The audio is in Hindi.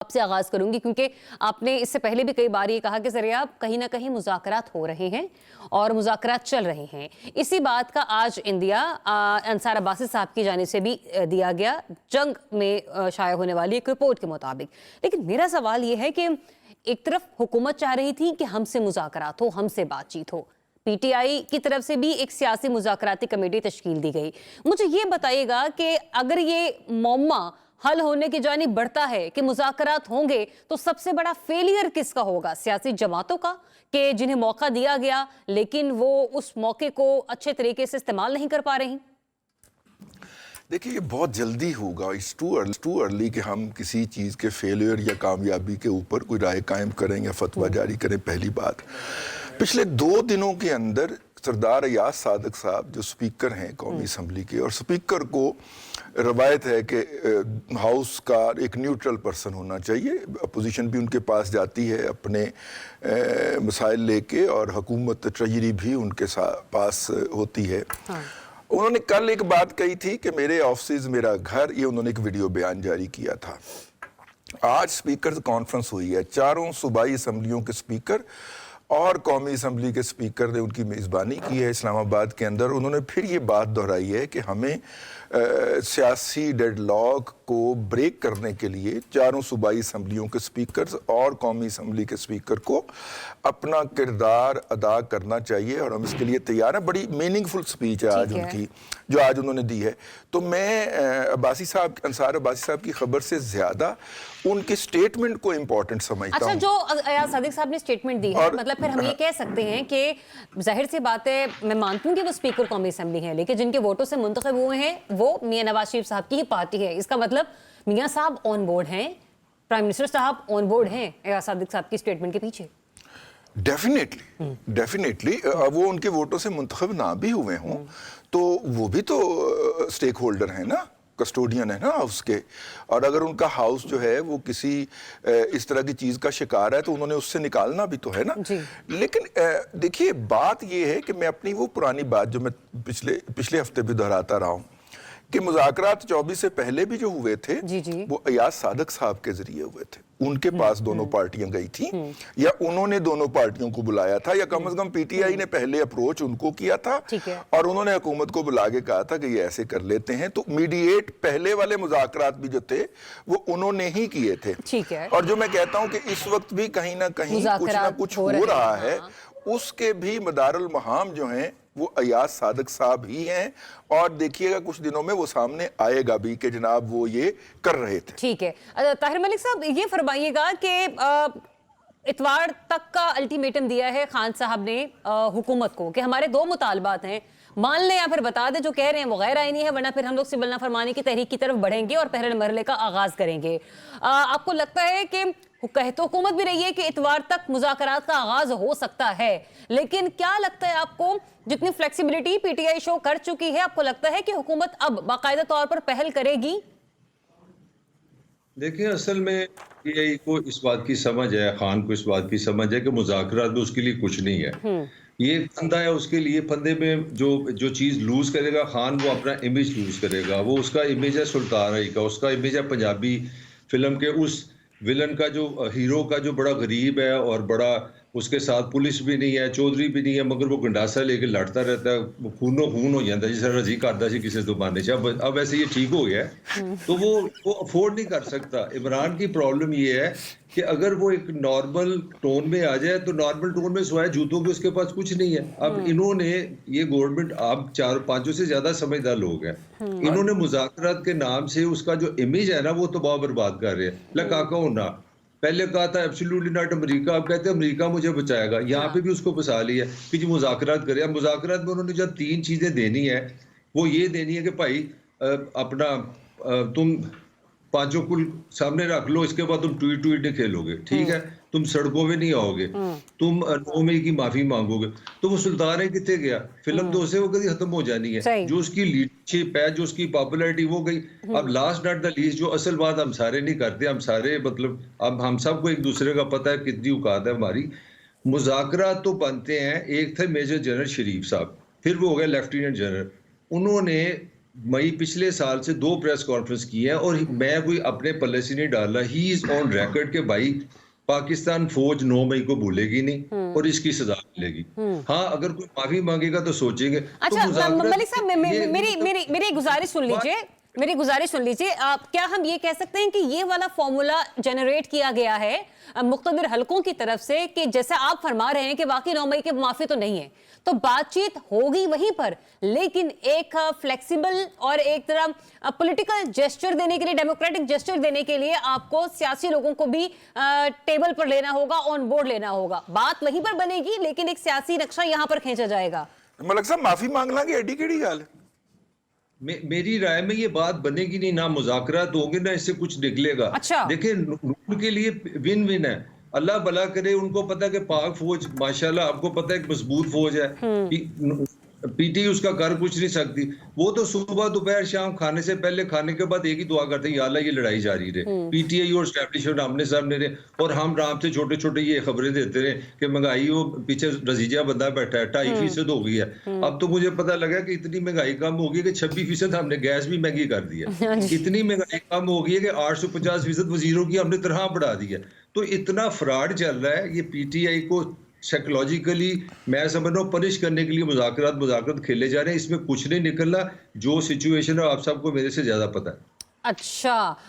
आपसे आगाज करूंगी क्योंकि आपने इससे पहले भी कई बार ये कहा कि ज़रिया कहीं ना कहीं मुज़ाकरात हो रहे हैं और मुज़ाकरात चल रहे हैं। इसी बात का आज इंदिया अंसार अब्बासी साहब की जानिब से भी दिया गया जंग में शाया होने वाली एक रिपोर्ट के मुताबिक। लेकिन मेरा सवाल ये है कि एक तरफ हुकूमत चाह रही थी कि हमसे मुज़ाकरात हो, हमसे बातचीत हो, पीटीआई की तरफ से भी एक सियासी मुज़ाकराती कमेटी तश्कील दी गई। मुझे ये बताइएगा कि अगर ये मौमा हल होने की जानिब बढ़ता है कि मुज़ाकरात होंगे तो सबसे बड़ा फेलियर किसका होगा? सियासी जमातों का कि जिन्हें मौका दिया गया लेकिन वो उस मौके को अच्छे तरीके से इस्तेमाल नहीं कर पा रही? देखिए, ये बहुत जल्दी होगा। इट्स टू अर्ली कि हम किसी चीज़ के फेलियर या कामयाबी के ऊपर कोई राय कायम करें या फतवा जारी करें। पहली बात, पिछले 2 दिनों के अंदर सरदार अयाज सादिक साहब जो स्पीकर हैं कौमी असम्बली के, और स्पीकर को रवायत है कि हाउस का एक न्यूट्रल पर्सन होना चाहिए। अपोजिशन भी उनके पास जाती है अपने मसाइल लेके, और हुकूमत ट्रेजरी भी उनके पास होती है। हाँ। उन्होंने कल एक बात कही थी कि मेरे ऑफिस मेरा घर, ये उन्होंने एक वीडियो बयान जारी किया था। आज स्पीकर कॉन्फ्रेंस हुई है, 4 सूबाई असम्बलियों के स्पीकर और कौमी असम्बली के स्पीकर ने उनकी मेज़बानी की है इस्लामाबाद के अंदर। उन्होंने फिर ये बात दोहराई है कि हमें सियासी डेडलॉक को ब्रेक करने के लिए 4 सूबाई असम्बलियों के स्पीकर और कौमी असम्बली के स्पीकर को अपना किरदार अदा करना चाहिए, और हम इसके लिए तैयार हैं। बड़ी मीनिंगफुल स्पीच है आज उनकी, जो आज उन्होंने दी है। तो मैं अंसार अब्बासी साहब की खबर से ज़्यादा उनके स्टेटमेंट को इम्पोर्टेंट समझता हूं। जो अयाज सादिक साहब ने स्टेटमेंट दी है, मतलब फिर हम ये कह सकते हैं कि जाहिर सी बात है, मैं मानती हूँ कि वो स्पीकर कौमी असम्बली हैं, लेकिन जिनके वोटों से मुंतखब हुए हैं वो मियां नवाज शरीफ साहब की ही पार्टी है। इसका मतलब मियां साहब ऑन बोर्ड हैं, प्राइम मिनिस्टर साहब ऑन बोर्ड हैं अयाज सादिक साहब की स्टेटमेंट के पीछे। डेफिनेटली वो उनके वोटों से मुंतखब ना भी हुए हों तो वो भी तो स्टेक होल्डर है ना, कस्टोडियन है ना हाउस के। और अगर उनका हाउस जो है वो किसी इस तरह की चीज़ का शिकार है तो उन्होंने उससे निकालना भी तो है ना। लेकिन देखिए, बात ये है कि मैं अपनी वो पुरानी बात जो मैं पिछले हफ्ते भी दोहराता रहा हूँ कि मुज़ाकरात 24 से पहले भी जो हुए थे वो अयाज सादिक साहब के जरिए हुए थे। उनके पास दोनों पार्टियां गई थी, या उन्होंने दोनों पार्टियों को बुलाया था, या कम से कम पीटीआई ने पहले अप्रोच उनको किया था और उन्होंने हुकूमत को बुला के कहा था कि ये ऐसे कर लेते हैं। तो मीडिएट पहले वाले मुज़ाकरात भी जो थे वो उन्होंने ही किए थे। और जो मैं कहता हूं कि इस वक्त भी कहीं ना कहीं कुछ ना कुछ हो रहा है, उसके भी मदारुल महाम जो हैं वो अयाज सादिक साहब ही हैं। और देखिएगा कुछ दिनों में वो सामने आएगा भी कि जनाब वो ये कर रहे थे। ठीक है, ताहिर मलिक साहब ये फरमाइएगा कि इतवार तक का अल्टीमेटम दिया है खान साहब ने हुकूमत को कि हमारे 2 मुतालबात हैं, मान लें या फिर बता दें, जो कह रहे हैं वो गैर आईनी है, वरना फिर हम लोग सिविल नाफरमानी की तहरीक की तरफ बढ़ेंगे और पहले मरहले का आगाज करेंगे। आपको लगता है कि कह तो हुकूमत भी रही है कि इतवार तक मुज़ाकरात का आगाज हो सकता है, लेकिन क्या लगता है आपको, जितनी फ्लेक्सिबिलिटी पीटीआई शो कर चुकी है, आपको लगता है कि हुकूमत अब बाकायदा तौर पर पहल करेगी? देखिए, असल में पीटीआई को इस बात की समझ है, खान को इस बात की समझ है कि मुज़ाकरात में उसके लिए कुछ नहीं है। ये फंदा है उसके लिए, फंदे में जो चीज़ लूज करेगा खान, वो अपना इमेज लूज करेगा। वो उसका इमेज है सुल्तान अली का, उसका इमेज है पंजाबी फिल्म के उस विलन का, जो हीरो का, जो बड़ा गरीब है और बड़ा, उसके साथ पुलिस भी नहीं है, चौधरी भी नहीं है, मगर वो गंडासा लेके लड़ता रहता है, वो खूनो खून हो जाता है जिस रजी करता है किसी जुबान से। अब वैसे ये ठीक हो गया है, तो वो अफोर्ड नहीं कर सकता। इमरान की प्रॉब्लम ये है कि अगर वो एक नॉर्मल टोन में आ जाए तो नॉर्मल टोन में सिवाय जूतों के उसके पास कुछ नहीं है। अब इन्होंने ये गवर्नमेंट, आप 4-5 से ज्यादा समझदार लोग हैं, इन्होंने मुज़ाकरात के नाम से उसका जो इमेज है ना वो तबाह बर्बाद कर रहे हैं। लकाका होना, पहले कहा था एब्सोल्युटली नॉट अमेरिका, अब कहते हैं अमेरिका मुझे बचाएगा। यहाँ पे भी उसको फंसा लिया कि जी मुज़ाकरात करे। अब मुज़ाकरात में उन्होंने जब 3 चीजें देनी है, वो ये देनी है कि भाई अपना तुम 5 कुल सामने रख लो, इसके बाद तुम ट्वीट नहीं खेलोगे, ठीक है, तुम सड़कों में नहीं आओगे, तुम 9 मई की माफी मांगोगे। तो वो सुल्तान है कितने गया, फिल्म तो उसे वो कभी खत्म हो जानी है। जो उसकी लीडरशिप है, जो उसकी पॉपुलैरिटी, वो गई। अब लास्ट नॉट द लीस्ट, जो असल बात हम सारे नहीं करते, हम सारे मतलब अब हम सबको एक दूसरे का पता है कितनी औकात है हमारी। मुज़ाकरात तो बनते हैं, एक थे मेजर जनरल शरीफ साहब, फिर वो हो गए लेफ्टिनेंट जनरल, उन्होंने मई पिछले साल से 2 प्रेस कॉन्फ्रेंस की है और मैं कोई अपने पल्ले से नहीं डाल रहा। ही इज ऑन रिकॉर्ड के भाई पाकिस्तान फौज 9 मई को भूलेगी नहीं और इसकी सजा मिलेगी। हाँ, अगर कोई माफी मांगेगा तो सोचेंगे। अच्छा मलिक साहब, मेरी एक गुजारिश सुन लीजिए, मेरी गुजारिश सुन लीजिए। क्या हम ये कह सकते हैं कि ये वाला फॉर्मूला जनरेट किया गया है मुख्तलिफ हलकों की तरफ से कि जैसे आप फरमा रहे हैं कि वाकई 9 मई के माफी तो नहीं है, तो बातचीत होगी वहीं पर, लेकिन एक फ्लेक्सिबल और एक तरह पॉलिटिकल जेस्चर देने के लिए, डेमोक्रेटिक जेस्चर देने के लिए आपको सियासी लोगों को भी टेबल पर लेना होगा, ऑन बोर्ड लेना होगा। बात वहीं पर बनेगी लेकिन एक सियासी नक्शा यहां पर खींचा जाएगा। मलिक साहब माफी मांग लांगे, एडी केड़ी गल है? मेरी राय में ये बात बनेगी नहीं, ना मुज़ाकरात होंगे ना इससे कुछ निकलेगा। अच्छा। देखिए, नून के लिए विन विन है। अल्लाह भला करे, उनको पता है कि पाक फौज माशाल्लाह आपको पता है एक मजबूत फौज है। पीटी उसका कर कुछ नहीं सकती। वो तो सुबह दोपहर शाम खाने से पहले खाने के बाद एक ही दुआ करते हैं, या अल्लाह ये लड़ाई जारी रहे, पीटीआई और एस्टैब्लिशमेंट आमने सामने रहे। और हम राम से छोटे छोटे ये खबरें देते रहे कि महंगाई, वो पीछे रजीजा बंदा बैठा है, 2.5% हो गई है। अब तो मुझे पता लगा कि इतनी महंगाई कम हो गई कि 26% हमने गैस भी महंगी कर दी है। इतनी महंगाई कम हो गई है कि 850% वजीरों की हमने तनख्वाह बढ़ा दी है। तो इतना फ्रॉड चल रहा है। ये पीटीआई को साइकोलॉजिकली मैं समझ रहा हूँ पनिश करने के लिए मुज़ाकरात खेले जा रहे हैं। इसमें कुछ नहीं निकलना। जो सिचुएशन है आप सबको मेरे से ज्यादा पता है। अच्छा,